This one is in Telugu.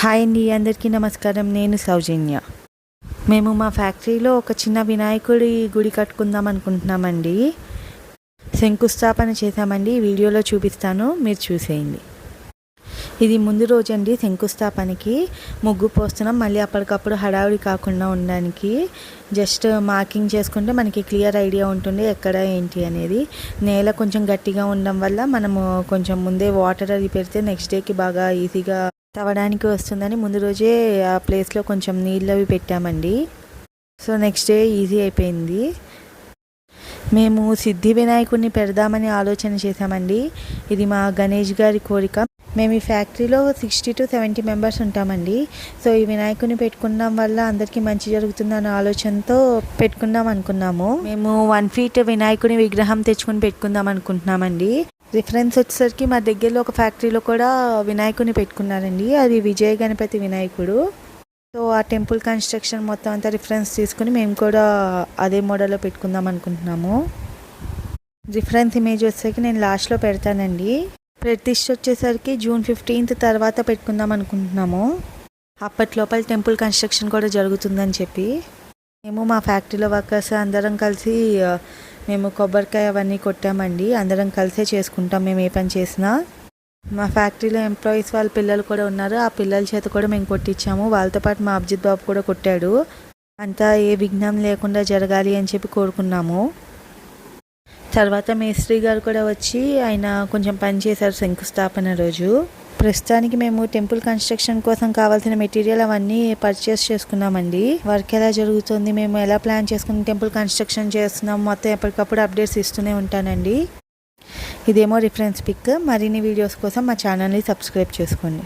హాయ్ అండి, అందరికీ నమస్కారం. నేను సౌజన్య. మేము మా ఫ్యాక్టరీలో ఒక చిన్న వినాయకుడి గుడి కట్టుకుందాం అనుకుంటున్నామండి. శంకుస్థాపన చేశామండి. వీడియోలో చూపిస్తాను, మీరు చూసేయండి. ఇది ముందు రోజండి శంకుస్థాపనకి. ముగ్గు పోస్తున్నాం. మళ్ళీ అప్పటికప్పుడు హడావుడి కాకుండా ఉండడానికి జస్ట్ మార్కింగ్ చేసుకుంటే మనకి క్లియర్ ఐడియా ఉంటుంది ఎక్కడ ఏంటి అనేది. నేల కొంచెం గట్టిగా ఉండడం వల్ల మనము కొంచెం ముందే వాటర్ అది పెడితే నెక్స్ట్ డేకి బాగా ఈజీగా తవ్వడానికి వస్తుందని ముందు రోజే ఆ ప్లేస్లో కొంచెం నీళ్ళు అవి పెట్టామండి. సో నెక్స్ట్ డే ఈజీ అయిపోయింది. మేము సిద్ధి వినాయకుడిని పెడదామని ఆలోచన చేశామండి. ఇది మా గణేష్ గారి కోరిక. మేము ఈ ఫ్యాక్టరీలో 60 to 70 మెంబర్స్ ఉంటామండి. సో ఈ వినాయకుడిని పెట్టుకున్నాం వల్ల అందరికీ మంచి జరుగుతుందన్న ఆలోచనతో పెట్టుకుందాం అనుకున్నాము. మేము 1 feet వినాయకుడి విగ్రహం తెచ్చుకొని పెట్టుకుందాం అనుకుంటున్నామండి. రిఫరెన్స్ వచ్చేసరికి మా దగ్గరలో ఒక ఫ్యాక్టరీలో కూడా వినాయకుడిని పెట్టుకున్నారండి. అది విజయ గణపతి వినాయకుడు. సో ఆ టెంపుల్ కన్స్ట్రక్షన్ మొత్తం అంతా రిఫరెన్స్ తీసుకుని మేము కూడా అదే మోడల్లో పెట్టుకుందాం అనుకుంటున్నాము. రిఫరెన్స్ ఇమేజ్ వచ్చేసరికి నేను లాస్ట్లో పెడతానండి. ప్రతిష్ఠ వచ్చేసరికి June 15th తర్వాత పెట్టుకుందాం అనుకుంటున్నాము. అప్పట్లోపల టెంపుల్ కన్స్ట్రక్షన్ కూడా జరుగుతుందని చెప్పి మేము మా ఫ్యాక్టరీలో వర్కర్స్ అందరం కలిసి మేము కొబ్బరికాయ అవన్నీ కొట్టామండి. అందరం కలిసే చేసుకుంటాం మేము ఏ పని చేసినా. మా ఫ్యాక్టరీలో ఎంప్లాయీస్ వాళ్ళ పిల్లలు కూడా ఉన్నారు. ఆ పిల్లల చేత కూడా మేము కొట్టించాము. వాళ్ళతో పాటు మా అభిజిత్ బాబు కూడా కొట్టాడు. అంతా ఏ విఘ్నం లేకుండా జరగాలి అని చెప్పి కోరుకున్నాము. తర్వాత మేస్త్రి గారు కూడా వచ్చి ఆయన కొంచెం పని చేశారు శంకుస్థాపన రోజు. ప్రస్తుతానికి మేము టెంపుల్ కన్స్ట్రక్షన్ కోసం కావాల్సిన మెటీరియల్ అవన్నీ పర్చేస్ చేసుకున్నామండి. వర్క్ ఎలా జరుగుతుంది, మేము ఎలా ప్లాన్ చేసుకుని టెంపుల్ కన్స్ట్రక్షన్ చేస్తున్నాం, మొత్తం ఎప్పటికప్పుడు అప్డేట్స్ ఇస్తూనే ఉంటానండి. ఇదేమో రిఫరెన్స్ పిక్. మరిన్ని వీడియోస్ కోసం మా ఛానల్ని సబ్స్క్రైబ్ చేసుకోండి.